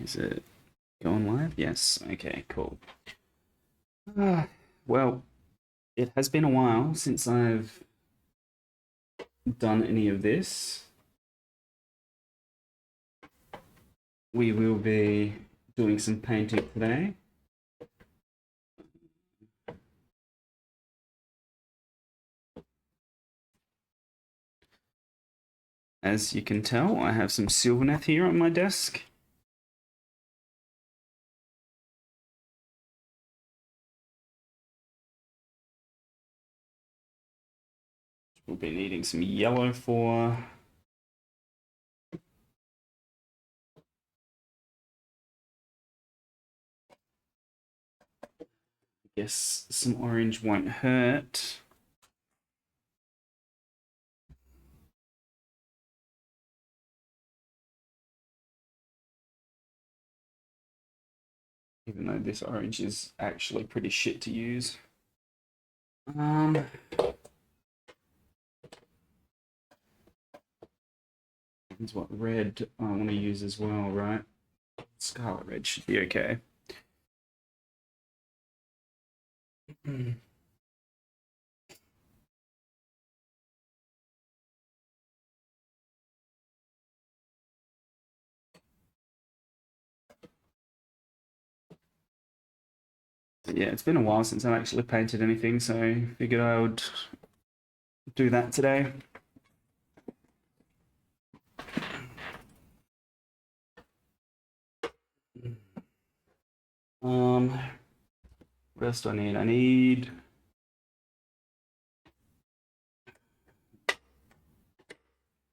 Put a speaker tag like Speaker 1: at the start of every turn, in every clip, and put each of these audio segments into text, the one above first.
Speaker 1: Is it going live? Yes. Okay, cool. Well, it has been a while since I've done any of this. We will be doing some painting today. As you can tell, I have some Sylvaneth here on my desk. We'll be needing some yellow for. I guess some orange won't hurt. Even though this orange is actually pretty shit to use. That's what red I want to use as well, right? Scarlet red should be okay. Yeah, it's been a while since I've actually painted anything, so I figured I would do that today. What else do I need? I need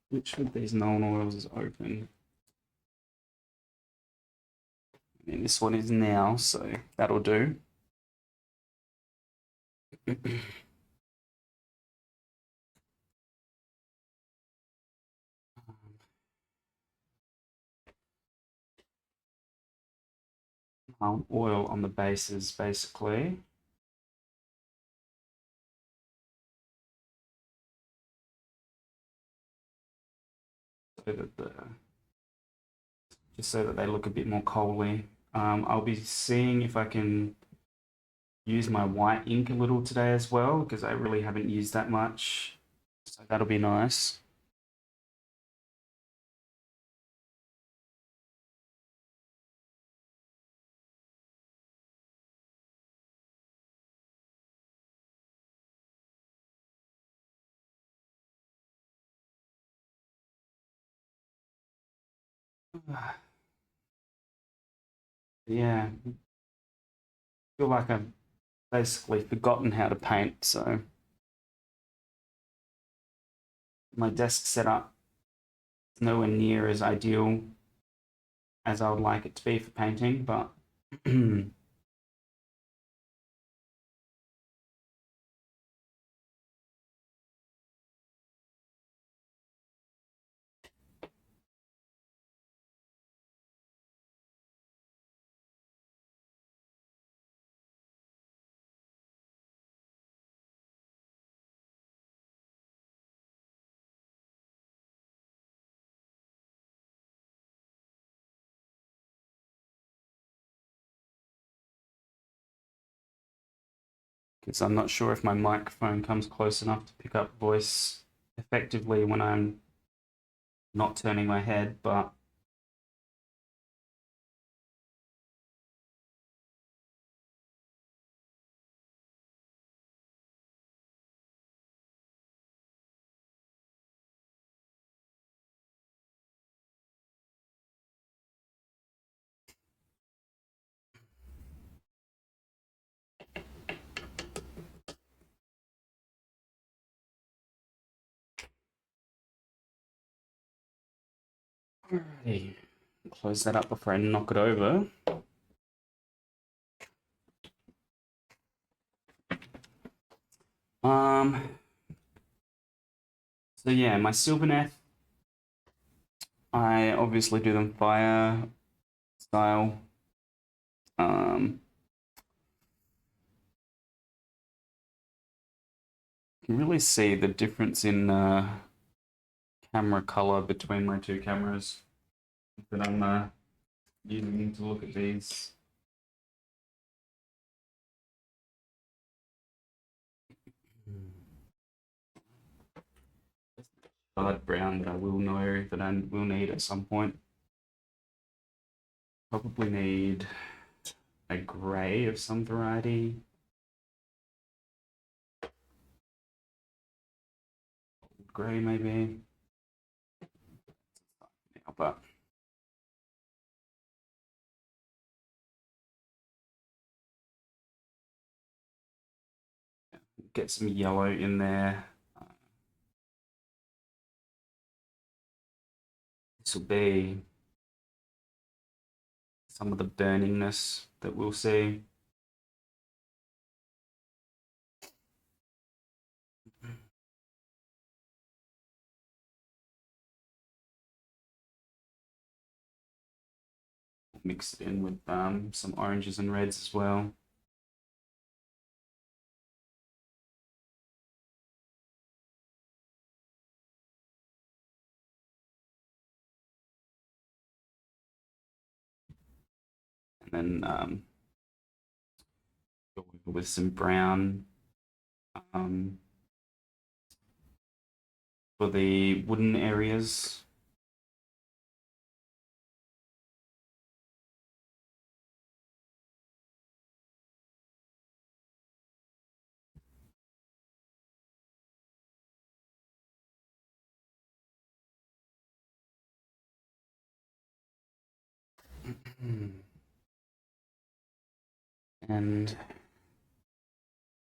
Speaker 1: which of these known oils is open? I mean, this one is now, so that'll do. Oil on the bases, basically. So that just so that they look a bit more coaly. I'll be seeing if I can use my white ink a little today as well, because I really haven't used that much. So that'll be nice. Yeah, I feel like I've basically forgotten how to paint, so my desk setup is nowhere near as ideal as I would like it to be for painting, but because I'm not sure if my microphone comes close enough to pick up voice effectively when I'm not turning my head, but alrighty. Close that up before I knock it over. So yeah, my Sylvaneth, I obviously do them fire style. You can really see the difference in camera color between my two cameras that I'm using to look at these. Light brown that I will know that I will need at some point. Probably need a grey of some variety. Grey maybe. But get some yellow in there. This will be some of the burningness that we'll see. Mix it in with some oranges and reds as well. And then go with some brown for the wooden areas. And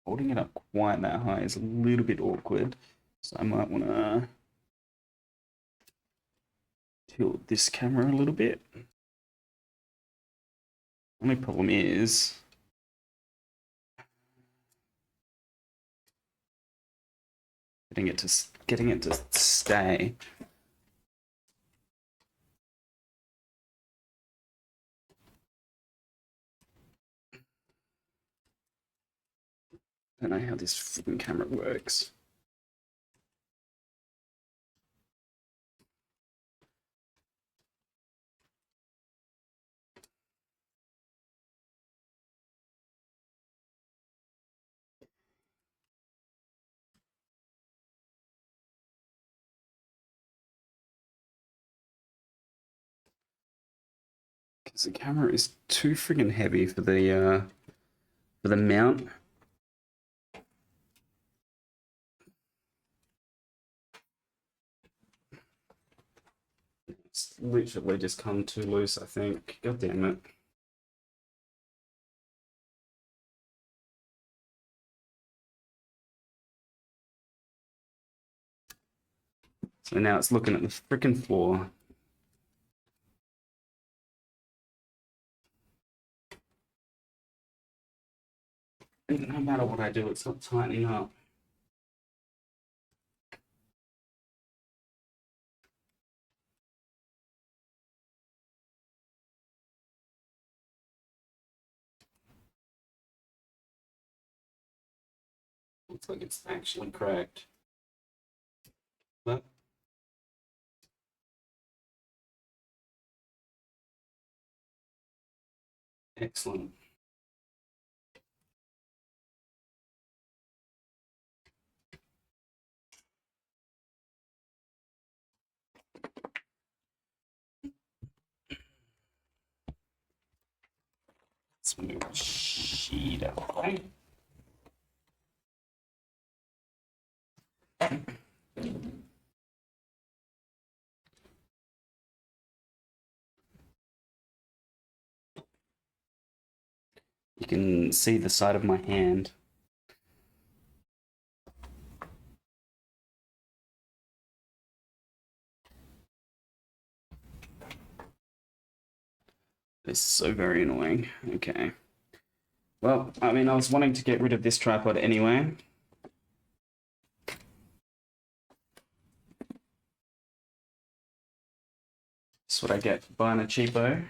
Speaker 1: holding it up quite that high is a little bit awkward, so I might want to tilt this camera a little bit. Only problem is getting it to stay. I don't know how this freaking camera works. Because the camera is too freaking heavy for the mount. It's literally just come too loose, I think. God damn it. So now it's looking at the freaking floor. And no matter what I do, it's not tightening up. Looks like it's actually cracked. But excellent. Let's move the sheet out of the way. You can see the side of my hand. This is so very annoying. Okay. Well, I mean, I was wanting to get rid of this tripod anyway. That's what I get for buying a cheapo.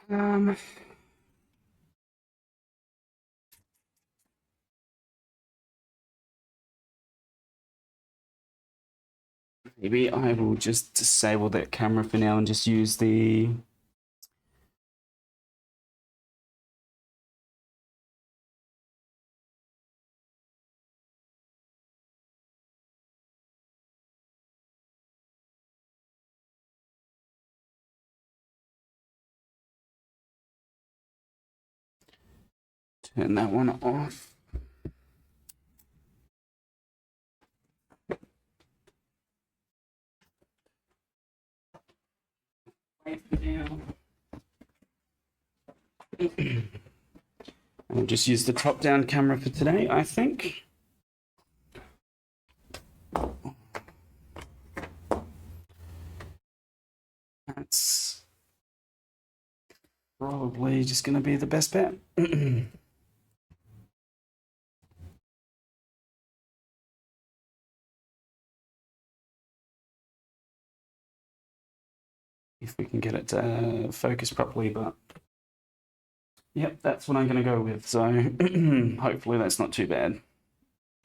Speaker 1: um, maybe I will just disable that camera for now and just use the turn that one off. Wait for now. I'll just use the top-down camera for today, I think. That's probably just going to be the best bet. If we can get it to focus properly, but yep, that's what I'm going to go with. So hopefully that's not too bad.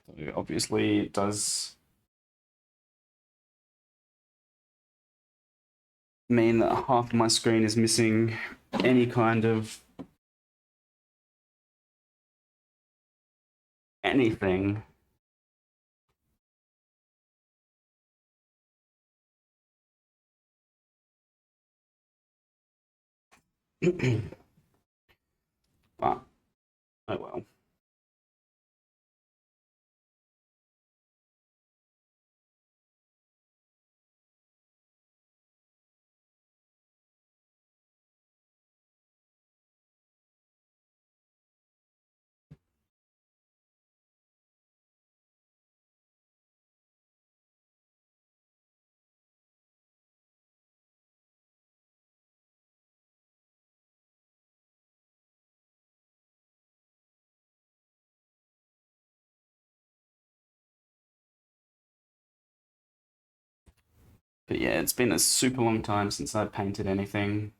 Speaker 1: So obviously it does mean that half of my screen is missing any kind of anything. But oh well. But yeah, it's been a super long time since I painted anything.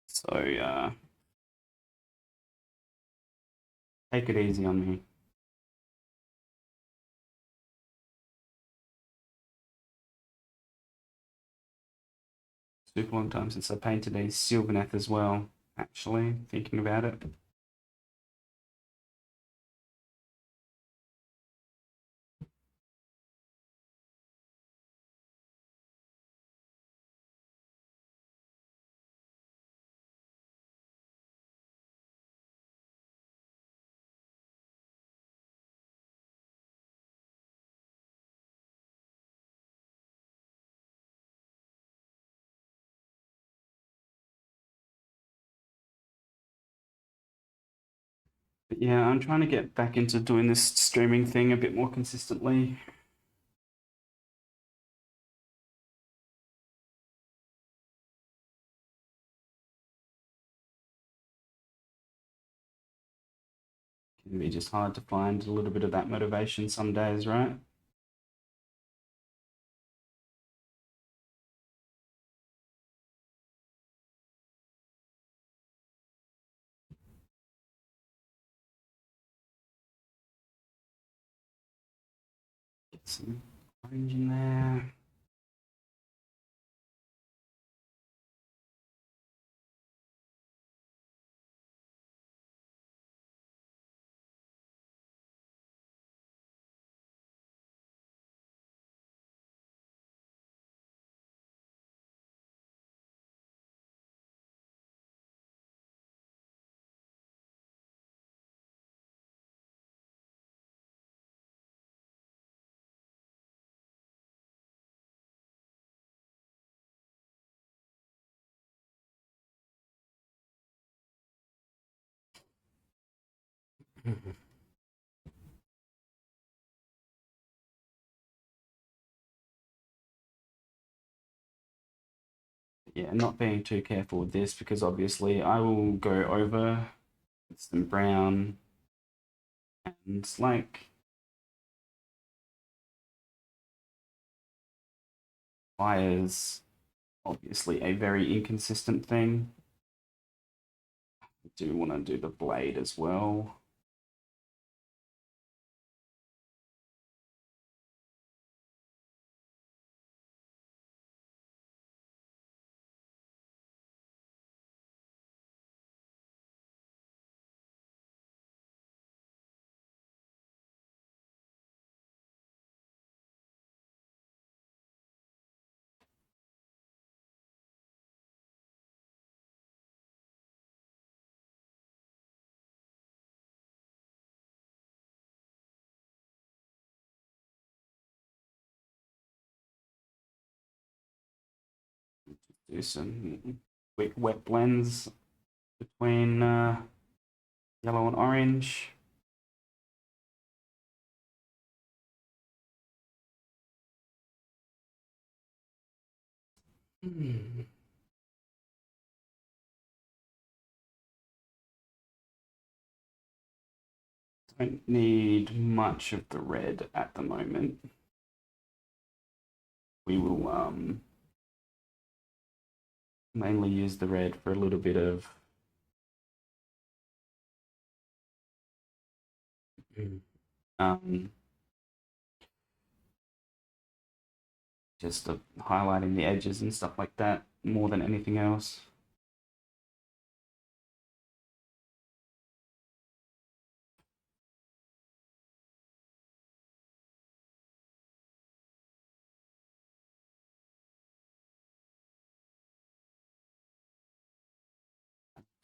Speaker 1: So take it easy on me. Super long time since I painted a Sylvaneth as well, actually, thinking about it. But yeah, I'm trying to get back into doing this streaming thing a bit more consistently. It can be just hard to find a little bit of that motivation some days, right? Get some orange in there. Yeah, not being too careful with this because obviously I will go over with some brown and like fires obviously a very inconsistent thing. I do want to do the blade as well. Do some quick wet blends between yellow and orange. Hmm. Don't need much of the red at the moment. We will mainly use the red for a little bit of um, just highlighting the edges and stuff like that more than anything else.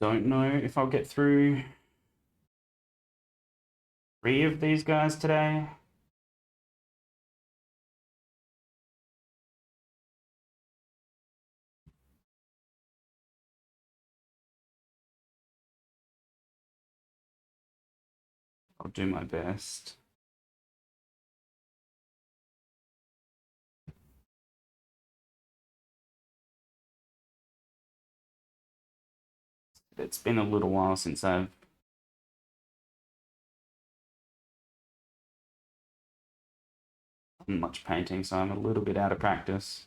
Speaker 1: Don't know if I'll get through 3 of these guys today. I'll do my best. It's been a little while since I've done much painting, so I'm a little bit out of practice.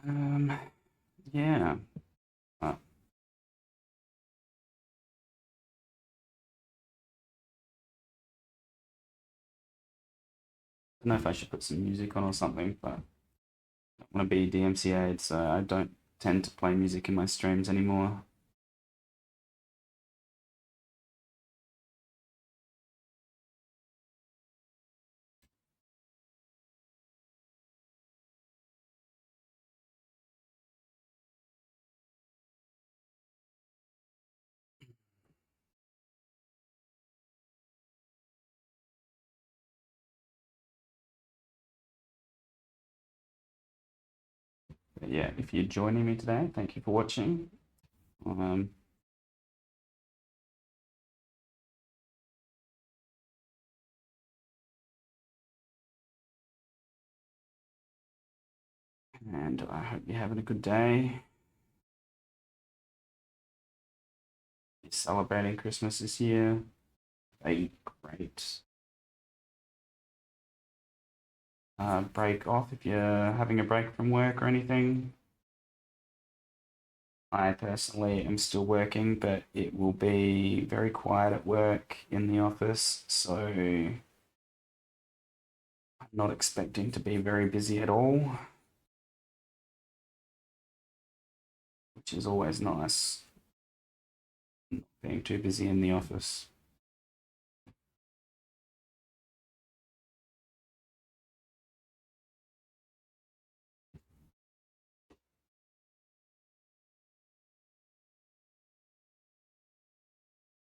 Speaker 1: Um, yeah. I don't know if I should put some music on or something, but I don't want to be DMCA'd, so I don't tend to play music in my streams anymore. But yeah, if you're joining me today, thank you for watching. Um, and I hope you're having a good day. You're celebrating Christmas this year. A great break off if you're having a break from work or anything. I personally am still working, but it will be very quiet at work in the office, so I'm not expecting to be very busy at all. which is always nice. Not being too busy in the office.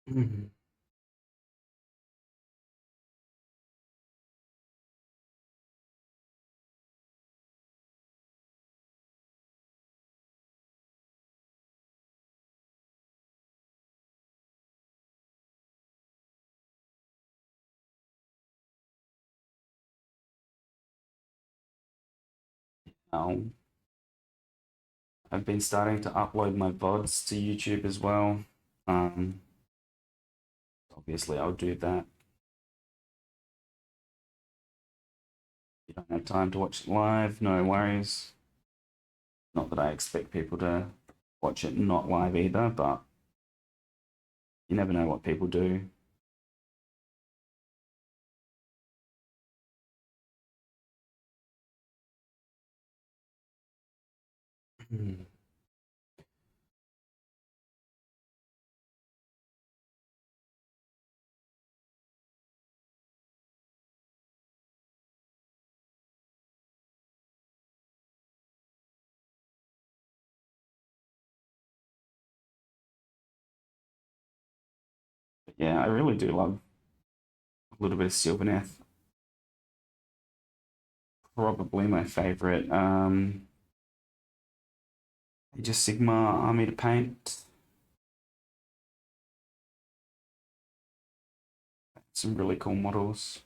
Speaker 1: Mhm. Um, I've been starting to upload my VODs to YouTube as well. Um, Obviously, I'll do that. If you don't have time to watch it live, no worries. Not that I expect people to watch it not live either, but you never know what people do. Yeah, I really do love a little bit of Sylvaneth. Probably my favorite. Age of Sigma army to paint. Some really cool models.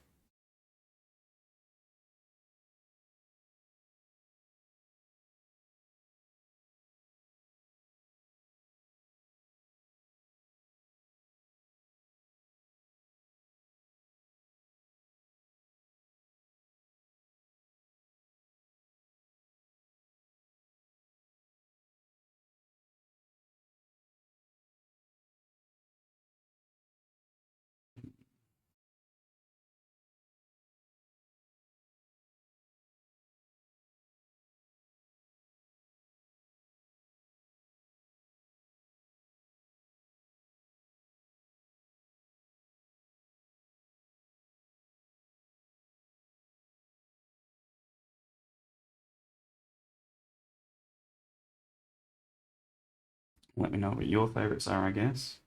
Speaker 1: Let me know what your favorites are, I guess.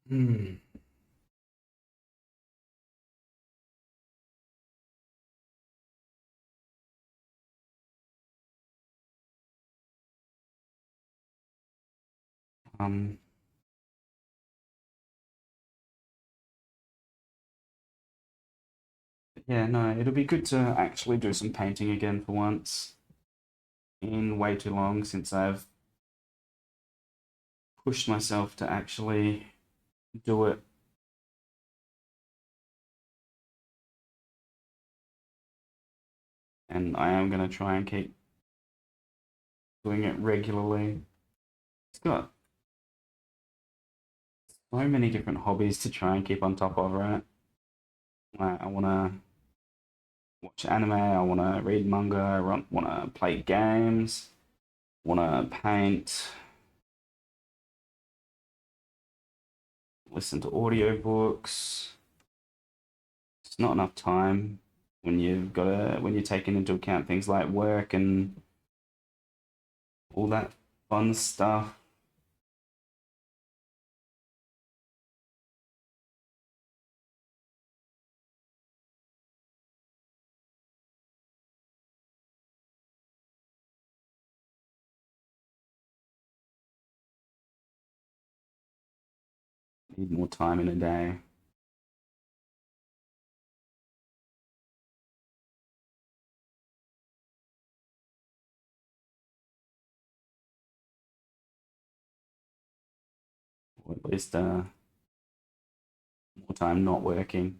Speaker 1: Hmm. Um, yeah, no, it'll be good to actually do some painting again for once. In way too long since I've pushed myself to actually do it. And I am going to try and keep doing it regularly. It's got so many different hobbies to try and keep on top of, right? I want to watch anime, I want to read manga, I want to play games, want to paint, listen to audiobooks. It's not enough time when you're taking into account things like work and all that fun stuff. Need more time in a day. Or at least more time not working.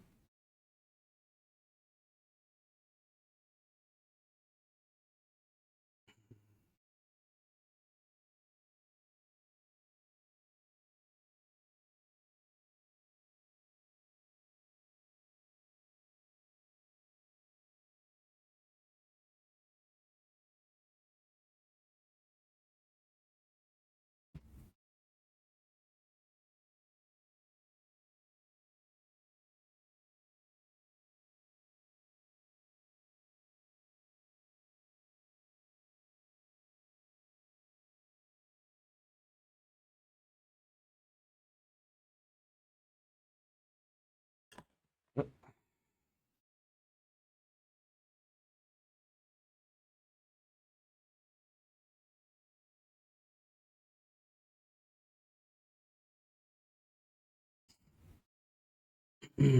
Speaker 1: Start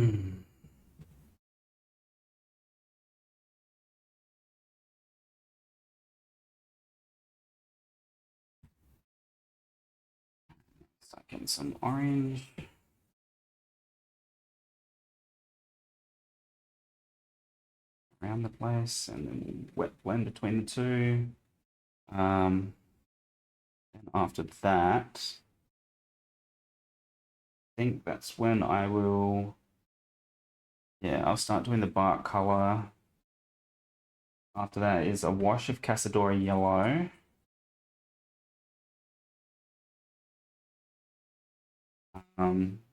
Speaker 1: getting some orange. Around the place, and then wet blend between the two. And after that, I think that's when I will, yeah, I'll start doing the bark color. After that is a wash of Casadora yellow.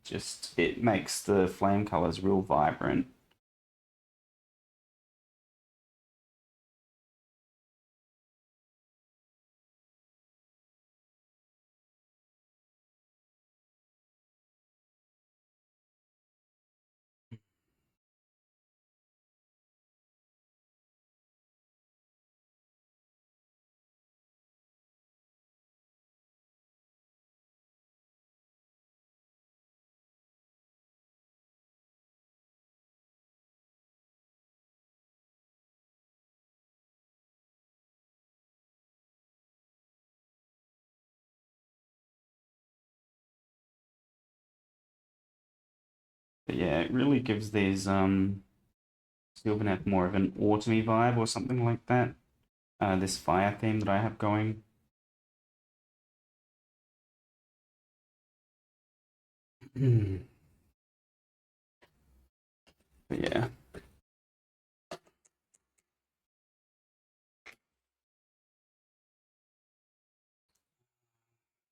Speaker 1: Just it makes the flame colors real vibrant. But yeah, it really gives these Sylvaneth more of an autumny vibe or something like that. This fire theme that I have going. But yeah.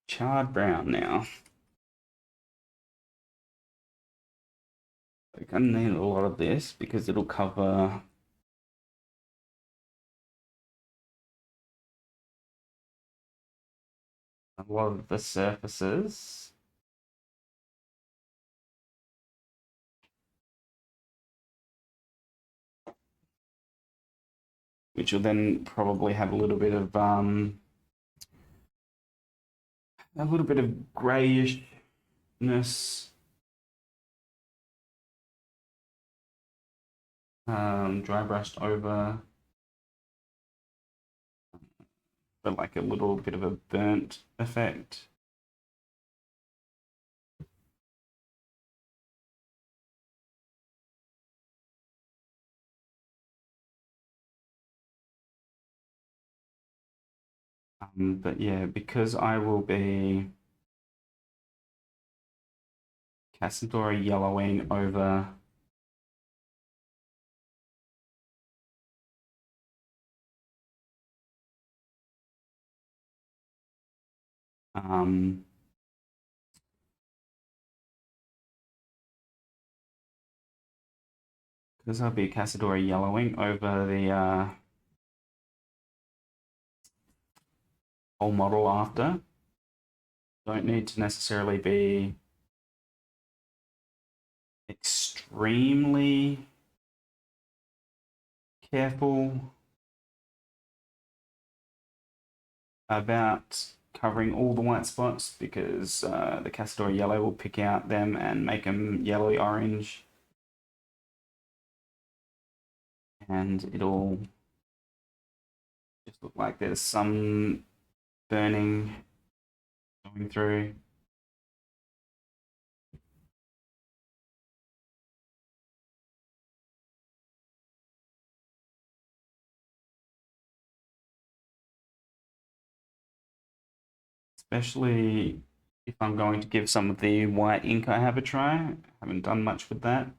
Speaker 1: Charred brown now. I kind of need a lot of this because it'll cover a lot of the surfaces. Which will then probably have a little bit of grayishness, dry brushed over, but like a little bit of a burnt effect. But yeah, because I will be Cassadora yellowing over um, because I'll be Cassadora yellowing over the whole model after. Don't need to necessarily be extremely careful about covering all the white spots because the Castor yellow will pick out them and make them yellowy orange, and it'll just look like there's some burning going through. Especially if I'm going to give some of the white ink I have a try. Haven't done much with that.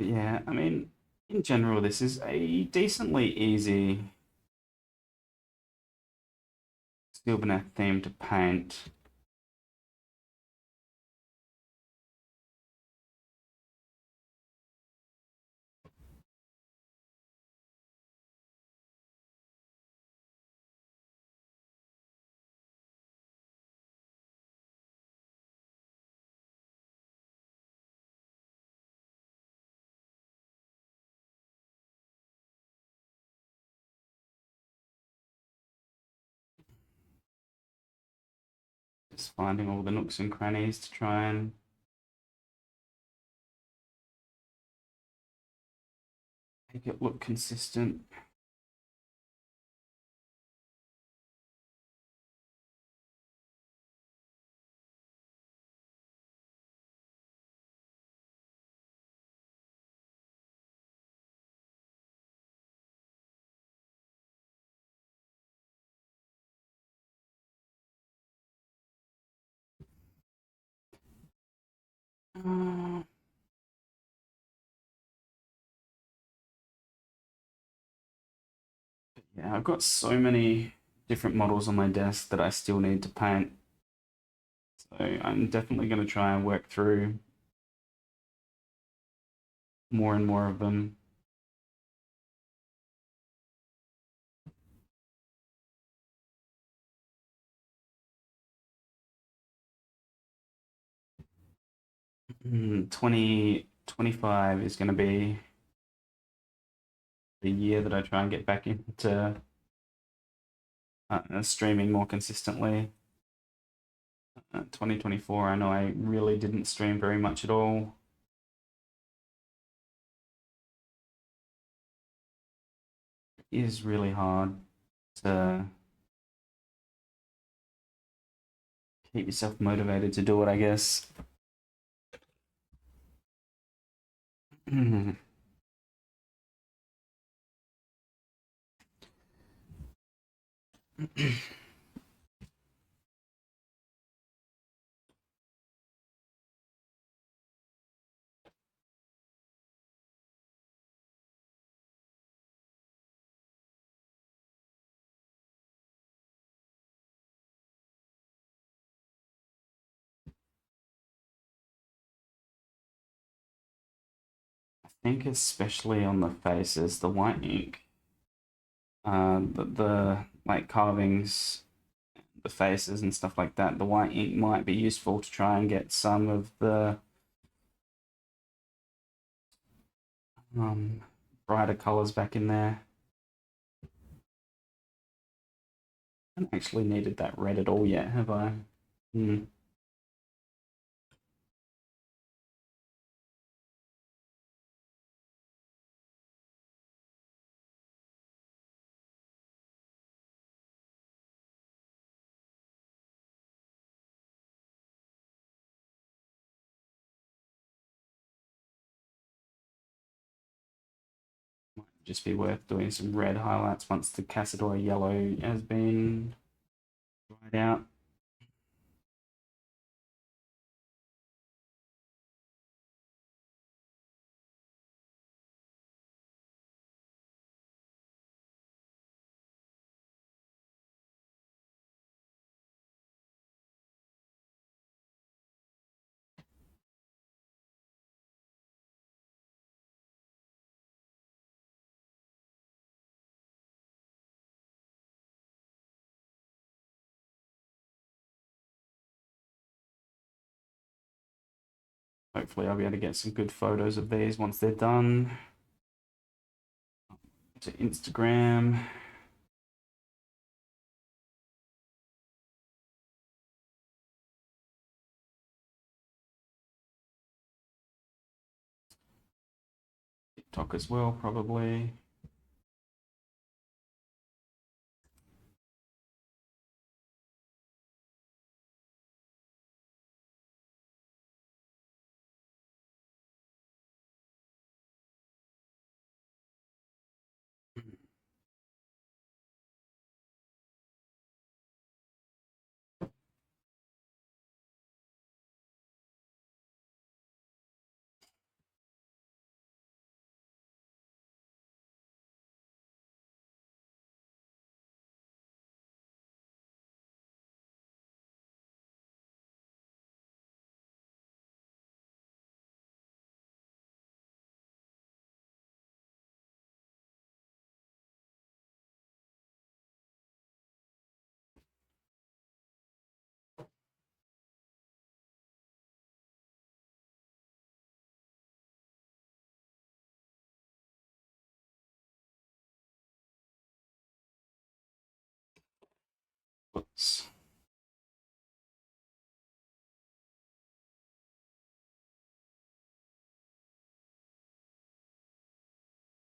Speaker 1: But yeah, I mean, in general, this is a decently easy Sylvaner theme to paint. Just finding all the nooks and crannies to try and make it look consistent. Uh, yeah, I've got so many different models on my desk that I still need to paint. So I'm definitely going to try and work through more and more of them. Mm, 2025 is going to be the year that I try and get back into streaming more consistently. 2024, I know I really didn't stream very much at all. It is really hard to keep yourself motivated to do it, I guess. I think especially on the faces, the white ink, the like carvings, the faces and stuff like that, the white ink might be useful to try and get some of the um, brighter colors back in there. I haven't actually needed that red at all yet, have I? Hmm. Might just be worth doing some red highlights once the Cassador yellow has been dried out. Hopefully, I'll be able to get some good photos of these once they're done. To Instagram. TikTok as well, probably.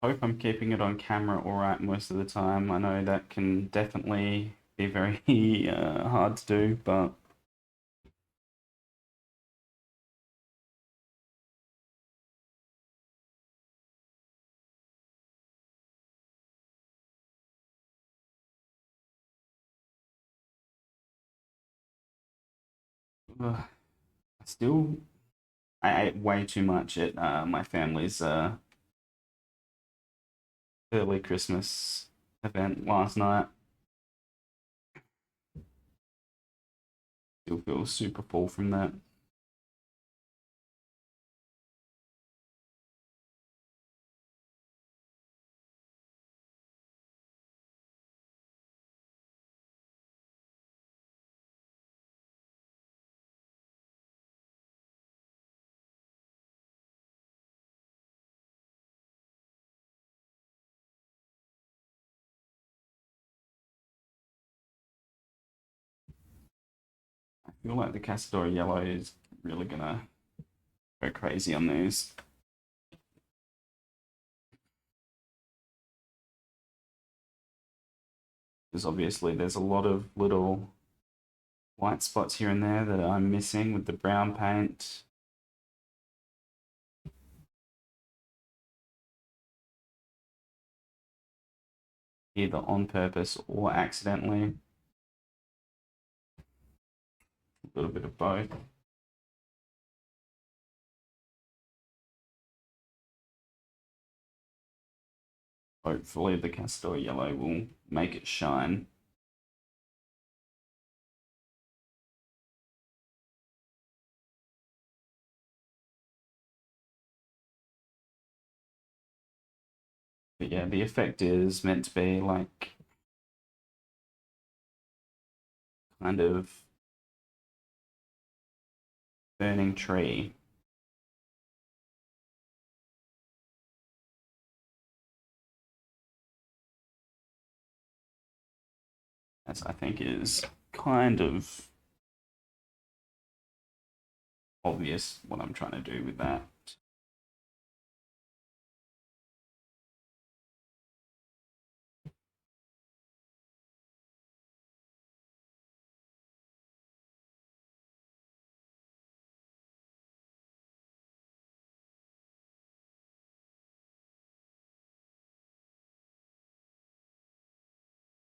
Speaker 1: hope I'm keeping it on camera all right most of the time. I know that can definitely be very hard to do, but I still I ate way too much at my family's early Christmas event last night. Still feel super full from that. I feel like the Castore Yellow is really gonna go crazy on these. Because obviously there's a lot of little white spots here and there that I'm missing with the brown paint. Either on purpose or accidentally. A little bit of both. Hopefully the Castore Yellow will make it shine. But yeah, the effect is meant to be like kind of burning tree. As I think is kind of obvious what I'm trying to do with that.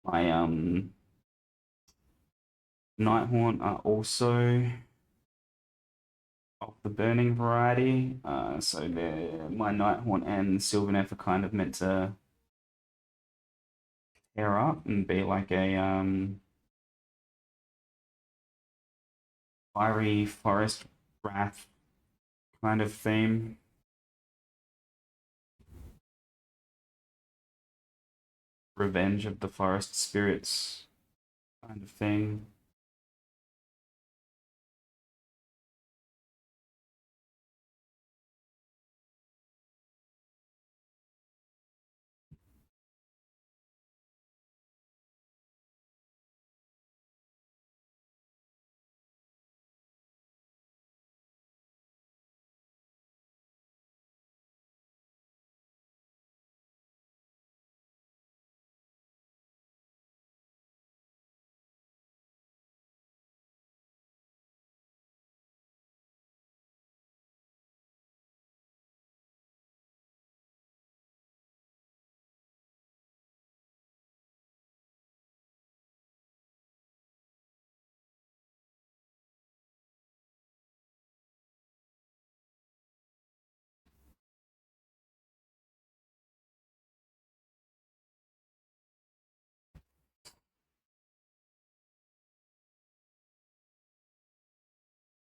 Speaker 1: My Nighthorn are also of the burning variety. So they're my Nighthorn and Sylvaneth are kind of meant to pair up and be like a fiery forest wrath kind of theme. Revenge of the forest spirits kind of thing.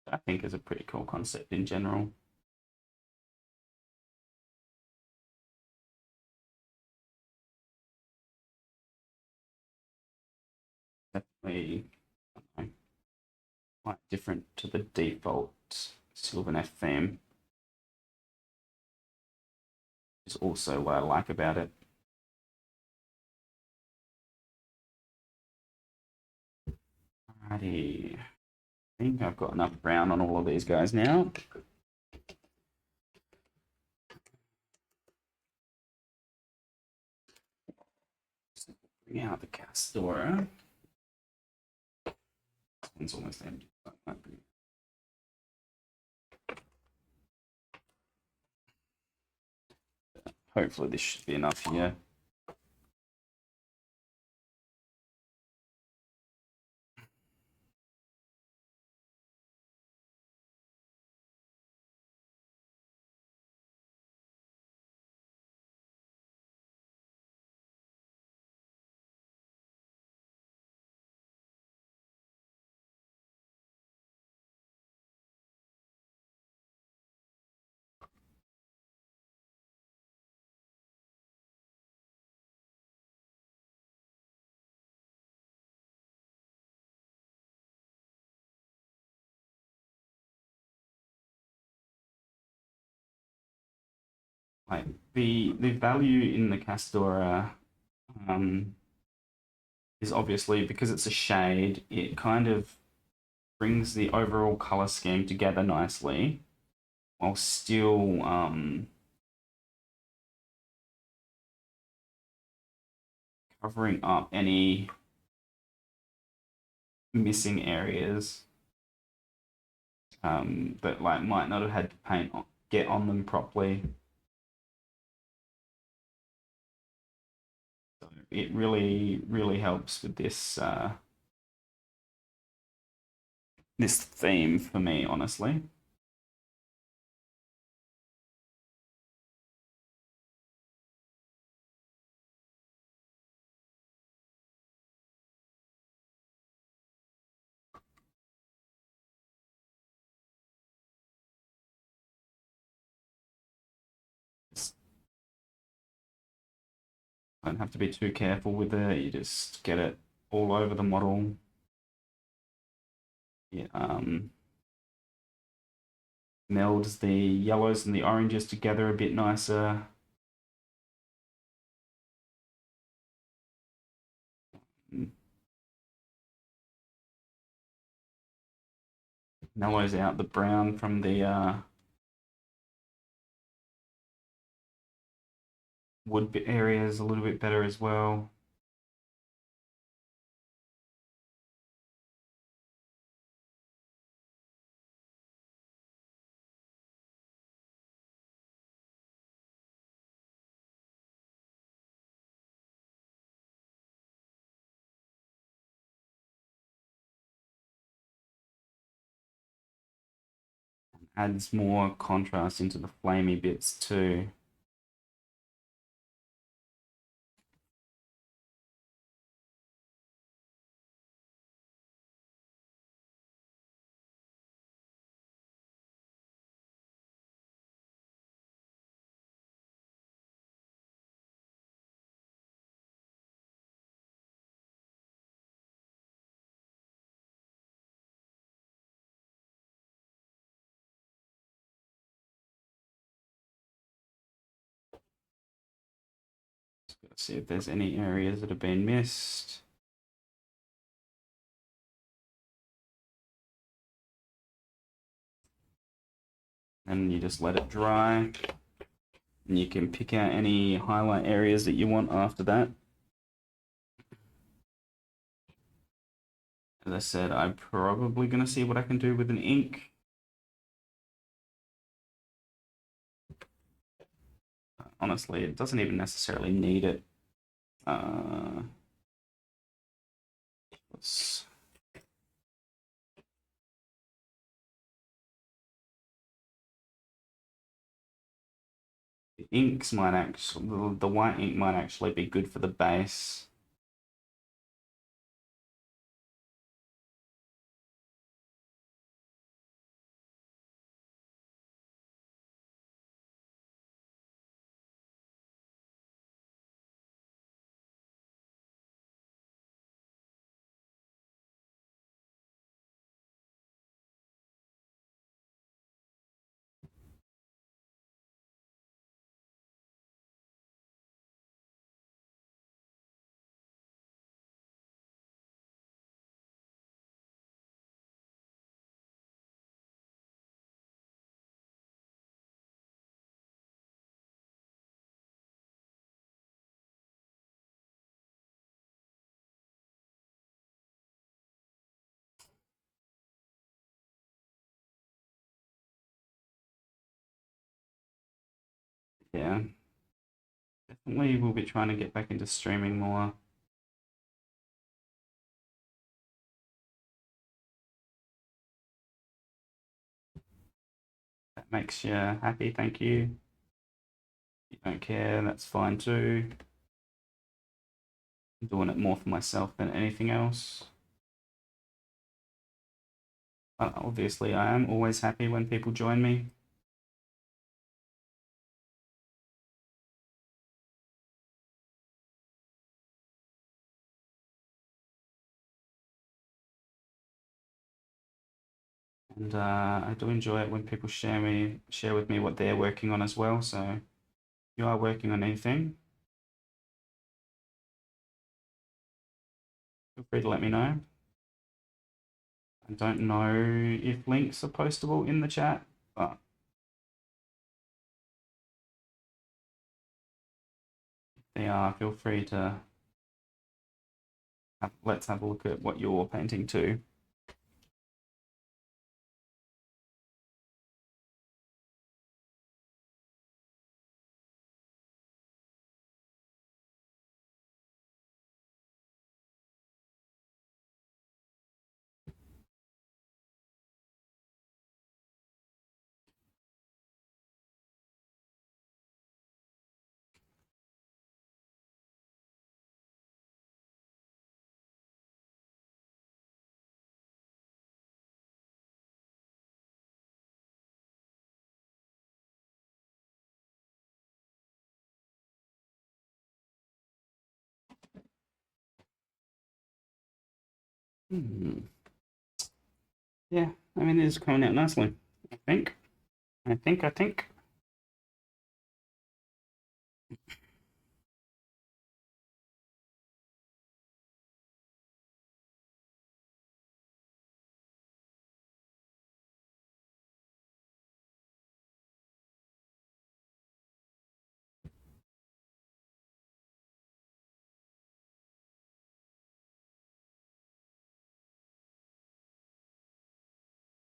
Speaker 1: I think is a pretty cool concept in general. Definitely quite different to the default Sylvaneth theme. Is also what I like about it. Alrighty. I think I've got enough brown on all of these guys now. bring out the Castora. This one's almost empty. That might be. Hopefully this should be enough here. Like the value in the Castora is obviously because it's a shade, it kind of brings the overall color scheme together nicely while still covering up any missing areas that like might not have had to get on them properly. So it really helps with this this theme for me, honestly. Don't have to be too careful with it. You just get it all over the model. Yeah, melds the yellows and the oranges together a bit nicer. Mellows out the brown from the wood bit areas a little bit better as well. Adds more contrast into the flamey bits too. Let's see if there's any areas that have been missed. And you just let it dry. And you can pick out any highlight areas that you want after that. As I said, I'm probably going to see what I can do with an ink. Honestly, it doesn't even necessarily need it. The inks might actually, the white ink might actually be good for the base. yeah, definitely we'll be trying to get back into streaming more. That makes you happy, thank you. If you don't care, that's fine too. I'm doing it more for myself than anything else. But obviously, I am always happy when people join me. And I do enjoy it when people share with me what they're working on as well. So if you are working on anything, feel free to let me know. I don't know if links are postable in the chat, but if they are, feel free to let's have a look at what you're painting too. Hmm. Yeah, I mean, it's coming out nicely. I think. I think.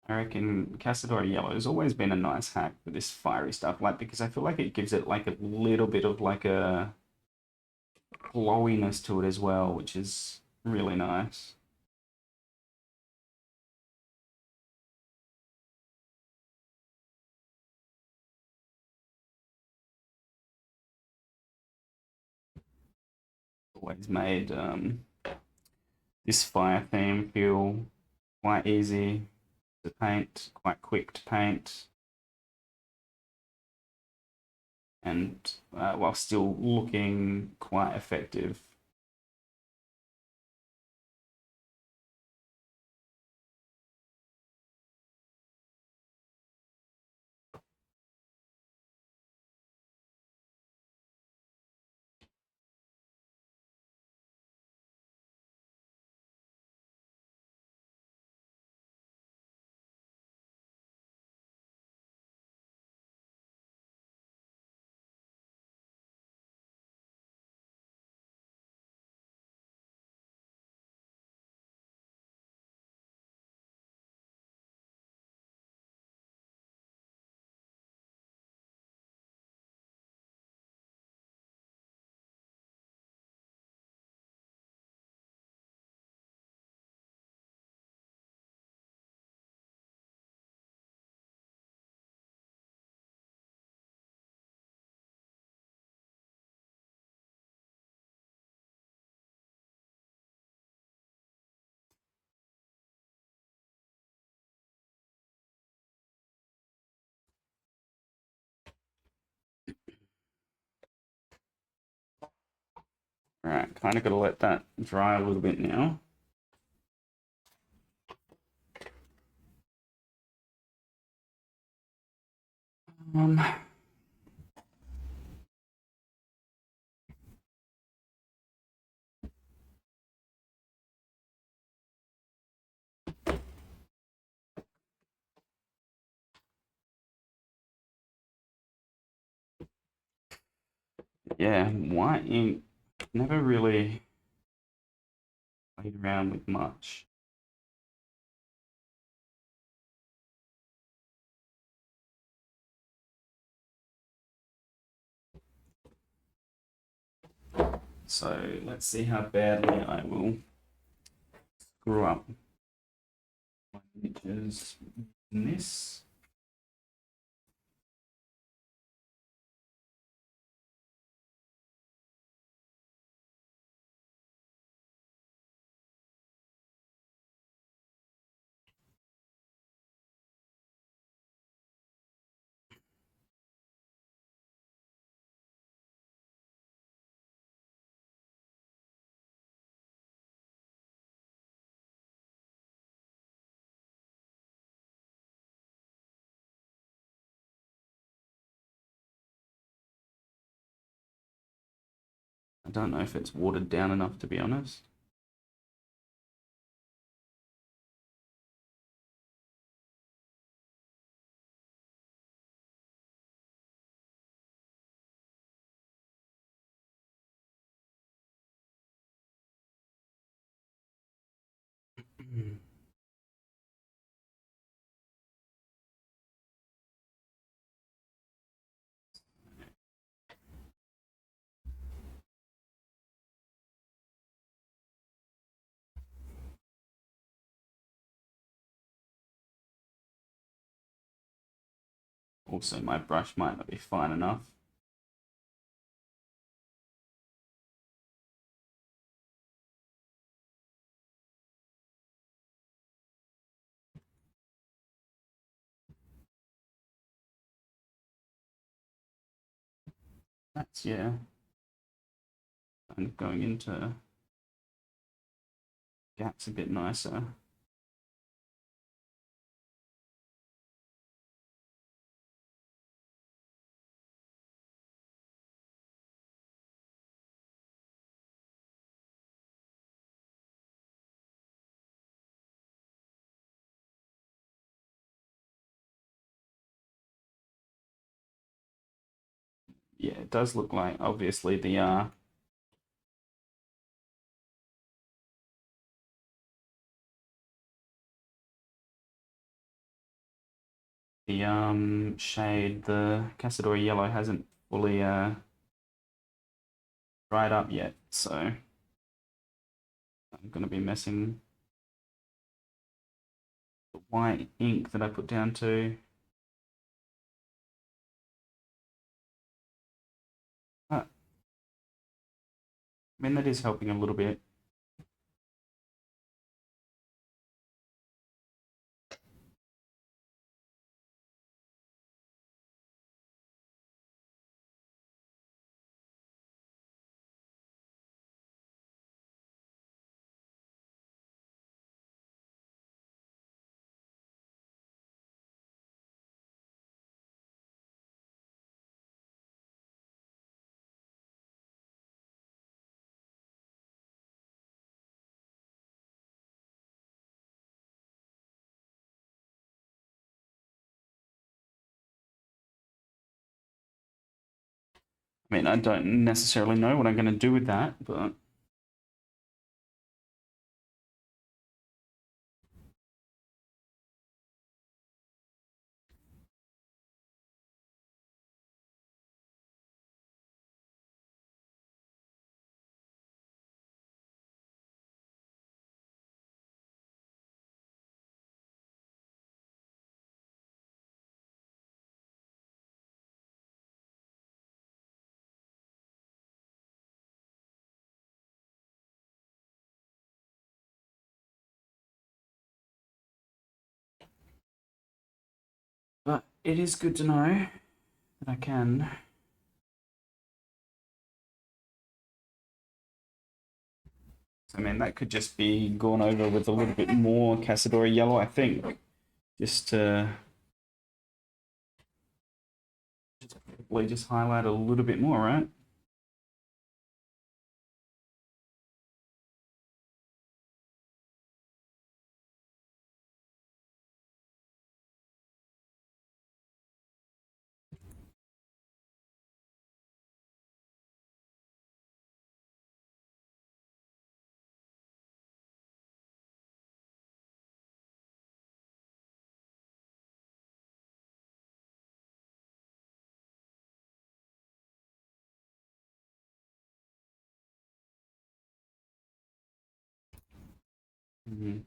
Speaker 1: I reckon Cassadora Yellow has always been a nice hack for this fiery stuff, like because I feel like it gives it like a little bit of like a glowiness to it as well, which is really nice. Always made this fire theme feel quite easy to paint, quite quick to paint, and while still looking quite effective. All right, kind of got to let that dry a little bit now. Um, yeah, white ink never really played around with much. So let's see how badly I will screw up my images in this. I don't know if it's watered down enough, to be honest. Also, my brush might not be fine enough. That's, yeah, kind of going into gaps a bit nicer. Yeah, it does look like obviously the shade, the Cassadora yellow hasn't fully dried up yet, so I'm gonna be messing the white ink that I put down to. I mean, that is helping a little bit. I mean, I don't necessarily know what I'm going to do with that, but it is good to know that I can. I mean, that could just be gone over with a little bit more Cassadora yellow, I think, just to probably just highlight a little bit more, right? Mhm.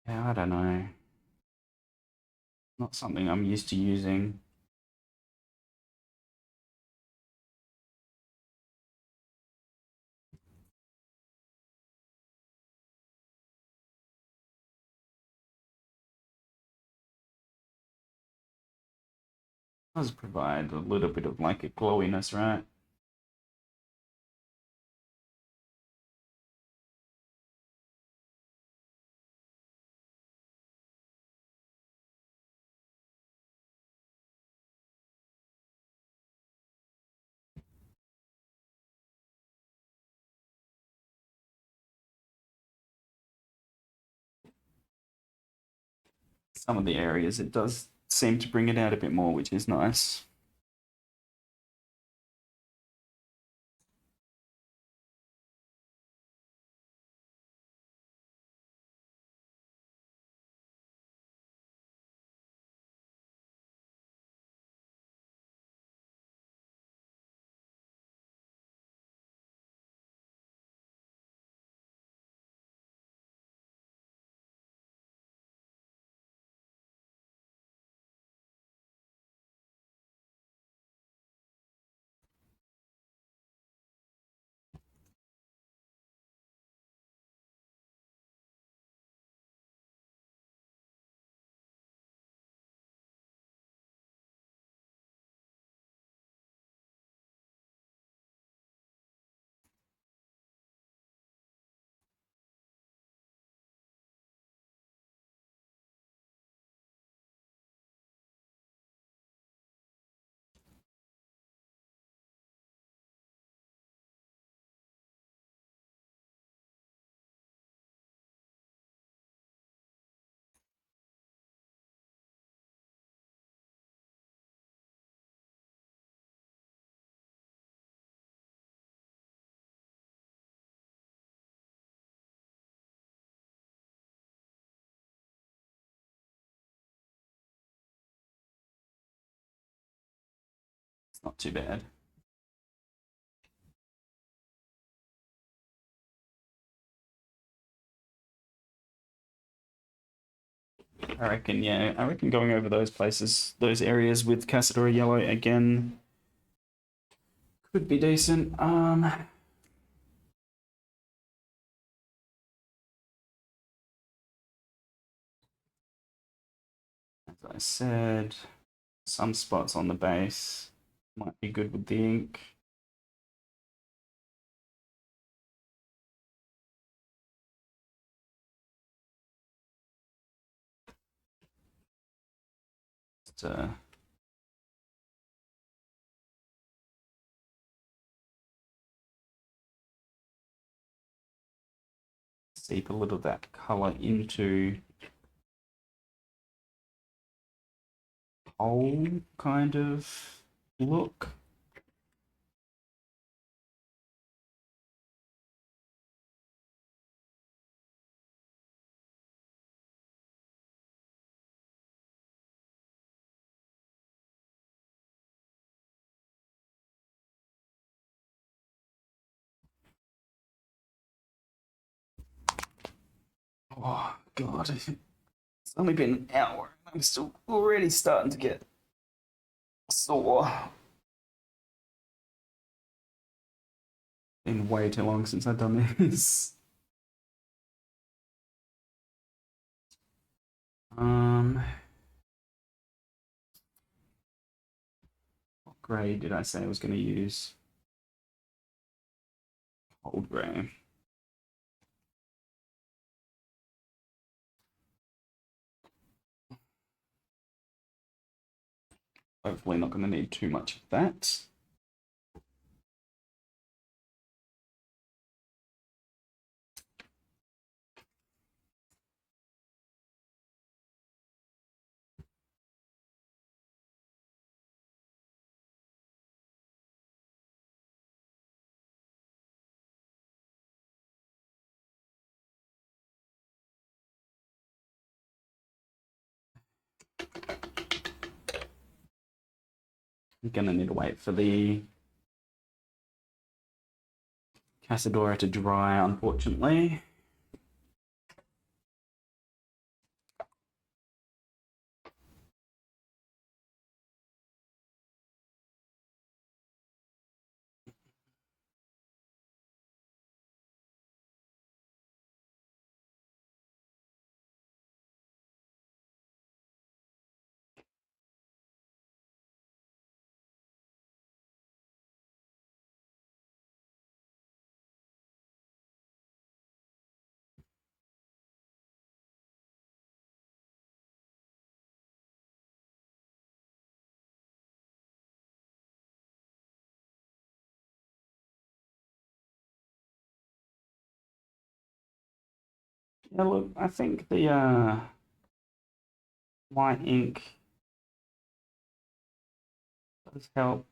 Speaker 1: Yeah, I don't know. Not something I'm used to using. Does provide a little bit of like a glowiness, right? Some of the areas it does seem to bring it out a bit more, which is nice. It's not too bad. I reckon, yeah, I reckon going over those places, those areas with Casadora Yellow again could be decent. As I said, some spots on the base might be good with the ink. Just, seep a little of that color into whole kind of look. Oh god, it's only been an hour. I'm still already starting to get sore. Been way too long since I've done this. What grade did I say I was going to use? Old grey. Hopefully not going to need too much of that. I'm gonna need to wait for the Casadora to dry, unfortunately. Yeah, look, I think the white ink does help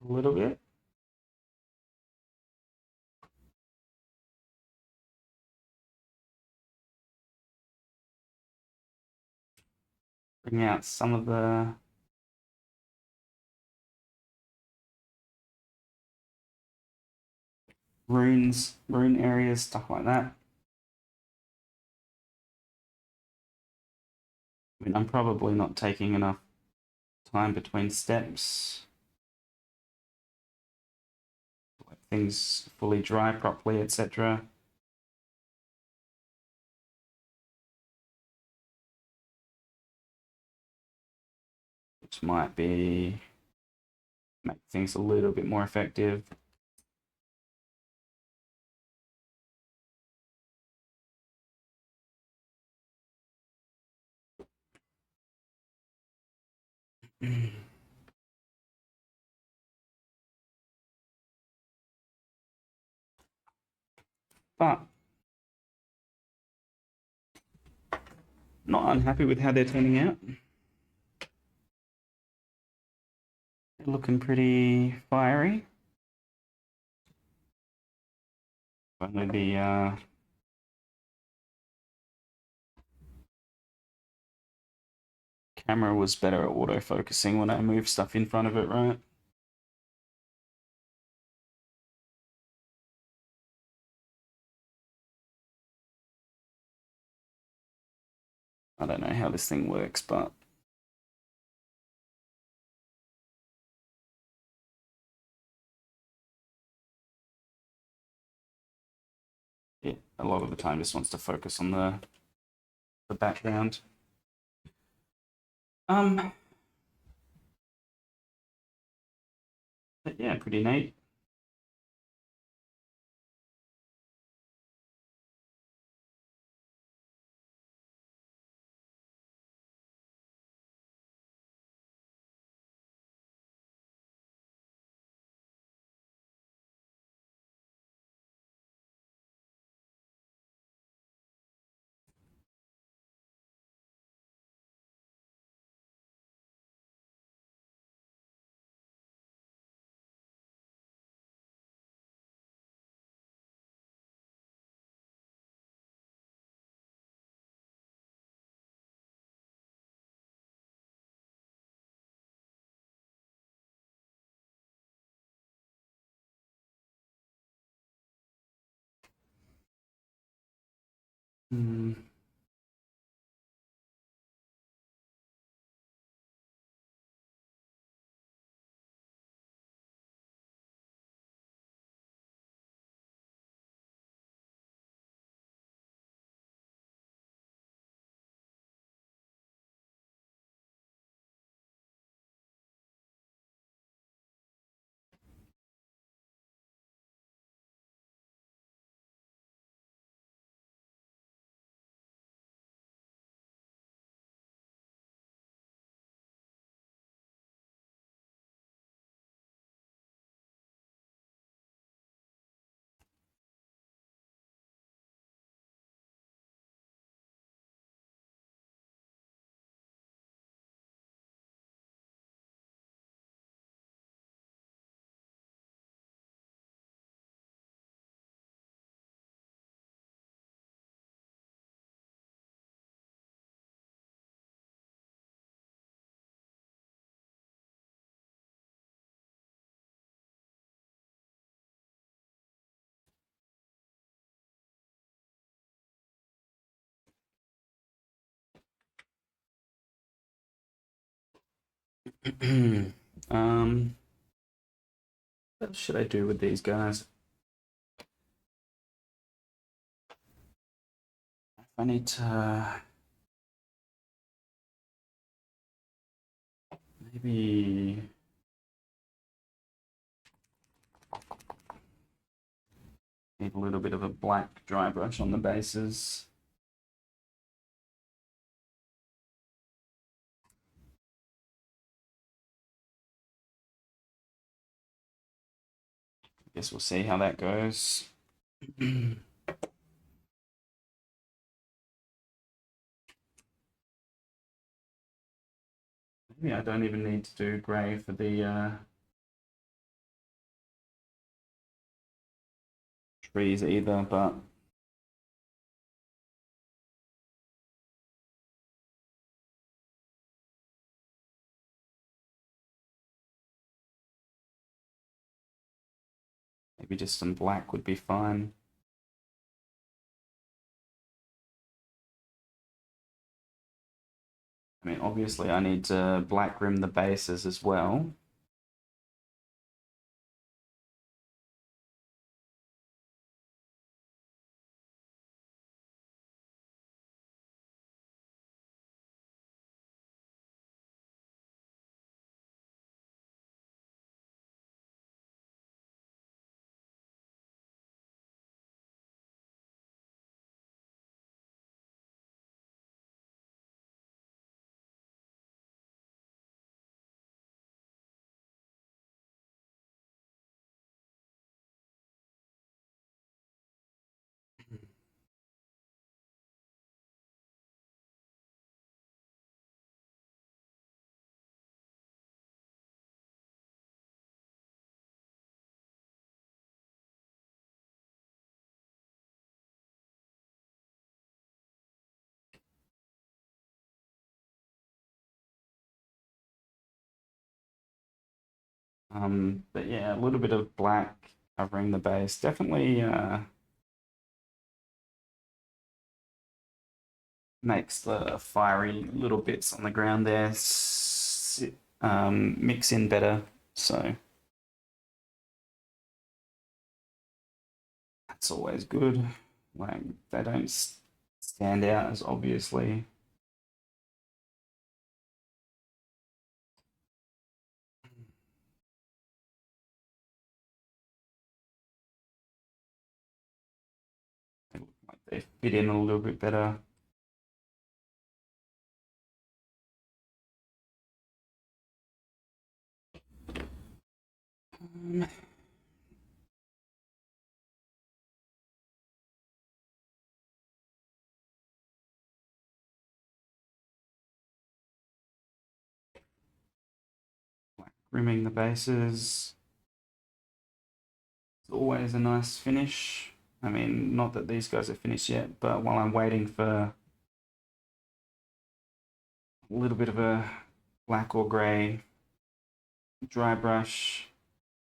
Speaker 1: a little bit. Bring out some of the rune areas, stuff like that. I mean, I'm probably not taking enough time between steps. Let things fully dry properly, etc. Which might be make things a little bit more effective. But not unhappy with how they're turning out. They're looking pretty fiery. Only the camera was better at autofocusing when I moved stuff in front of it, right? I don't know how this thing works, but yeah, a lot of the time just wants to focus on the background. But yeah, pretty neat. Mm. um, what should I do with these guys? I need to maybe need a little bit of a black dry brush on the bases. I guess we'll see how that goes. Maybe I don't even need to do grey for the trees either, but maybe just some black would be fine. I mean, obviously I need to black rim the bases as well. But yeah, a little bit of black covering the base. Definitely makes the fiery little bits on the ground there mix in better. So that's always good. Like they don't stand out as obviously. They look like they fit in a little bit better. Um, like rimming the bases. It's always a nice finish. I mean, not that these guys are finished yet, but while I'm waiting for a little bit of a black or grey dry brush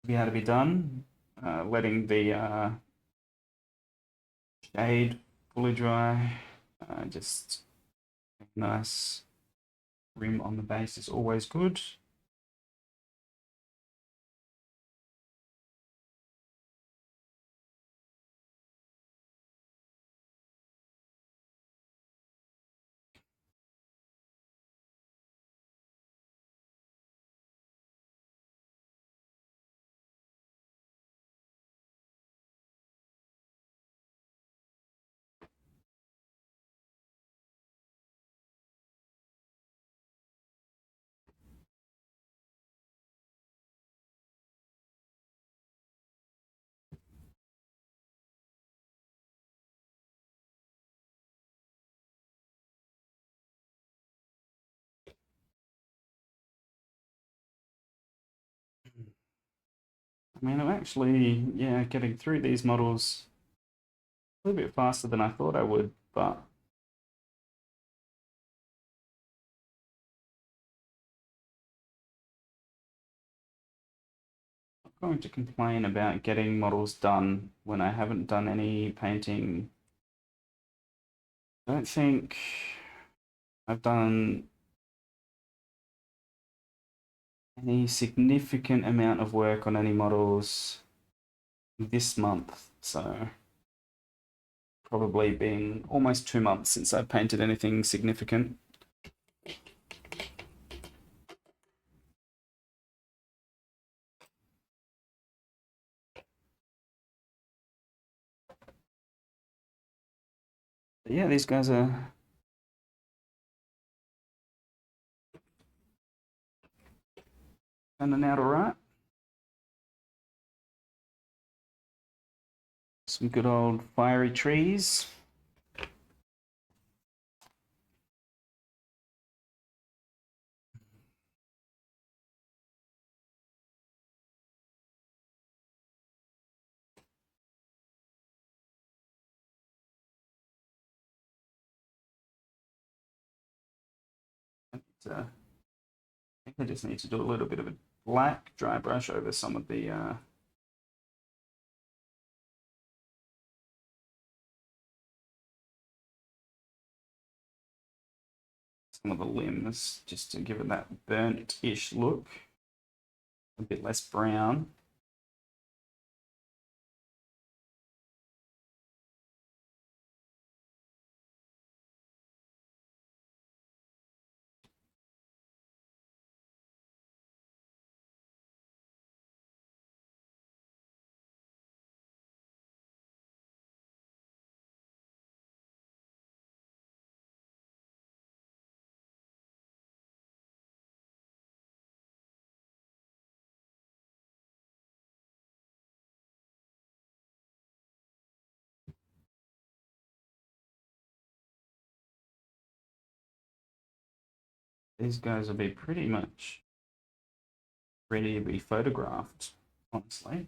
Speaker 1: to be able to be done, letting the shade fully dry, just nice rim on the base is always good. I mean, I'm actually, yeah, getting through these models a little bit faster than I thought I would, but I'm not going to complain about getting models done when I haven't done any painting. I don't think I've done any significant amount of work on any models this month. So probably been almost 2 months since I've painted anything significant. But yeah, these guys are turning out all right. Some good old fiery trees. I think I just need to do a little bit of a black dry brush over some of the limbs, just to give it that burnt-ish look, a bit less brown. These guys will be pretty much ready to be photographed, honestly.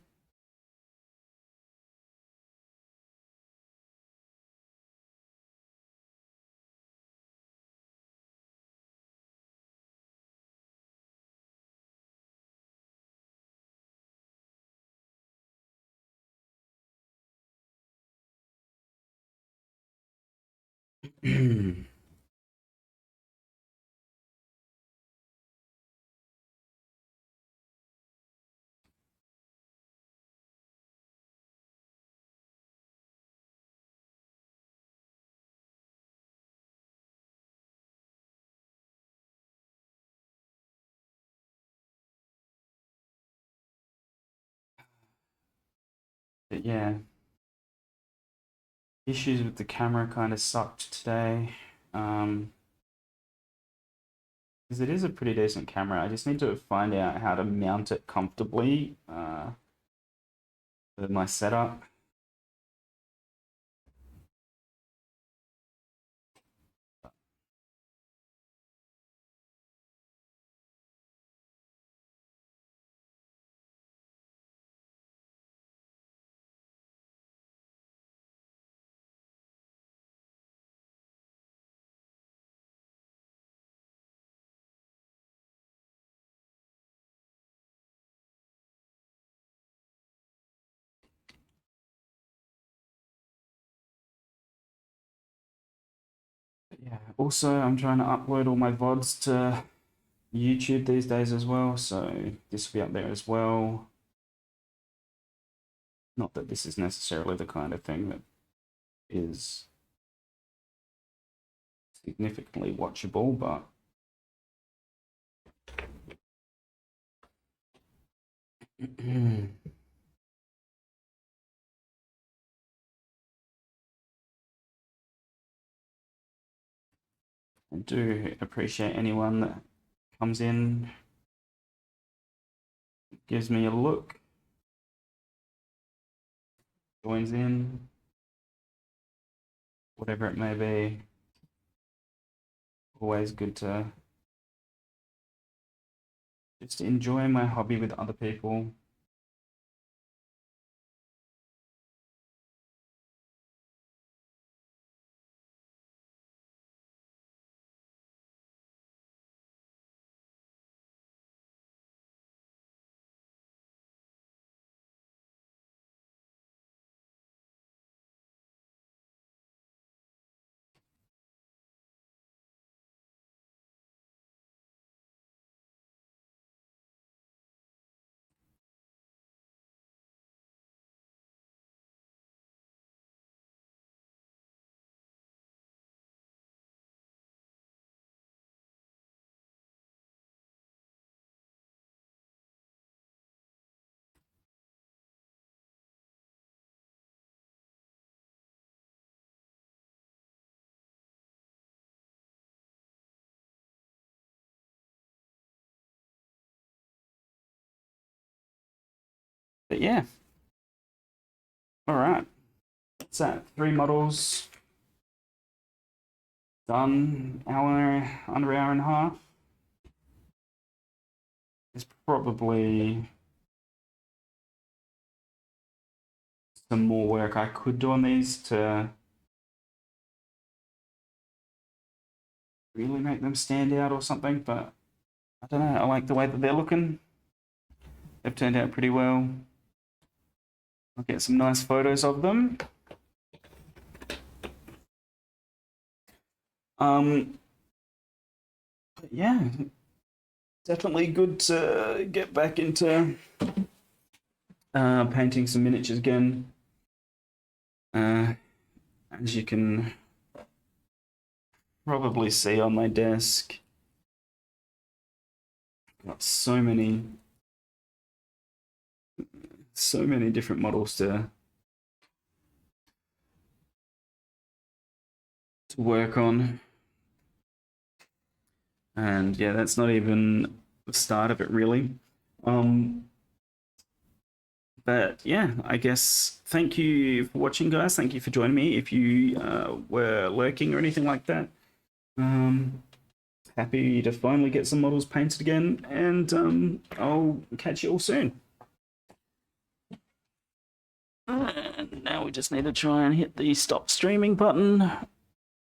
Speaker 1: But yeah, issues with the camera kind of sucked today. Because it is a pretty decent camera. I just need to find out how to mount it comfortably with my setup. But yeah, also I'm trying to upload all my VODs to YouTube these days as well, so this will be up there as well. Not that this is necessarily the kind of thing that is significantly watchable, but I do appreciate anyone that comes in, gives me a look, joins in, whatever it may be. Always good to just enjoy my hobby with other people. But yeah. All right. What's that? 3 models done. Under hour and a half. There's probably some more work I could do on these to really make them stand out or something, but I don't know. I like the way that they're looking. They've turned out pretty well. I'll get some nice photos of them. But yeah, definitely good to get back into painting some miniatures again. As you can probably see on my desk, I've got so many different models to work on. And yeah, that's not even the start of it, really. But yeah, I guess thank you for watching, guys. Thank you for joining me. If you were lurking or anything like that, happy to finally get some models painted again, and I'll catch you all soon. And now we just need to try and hit the stop streaming button.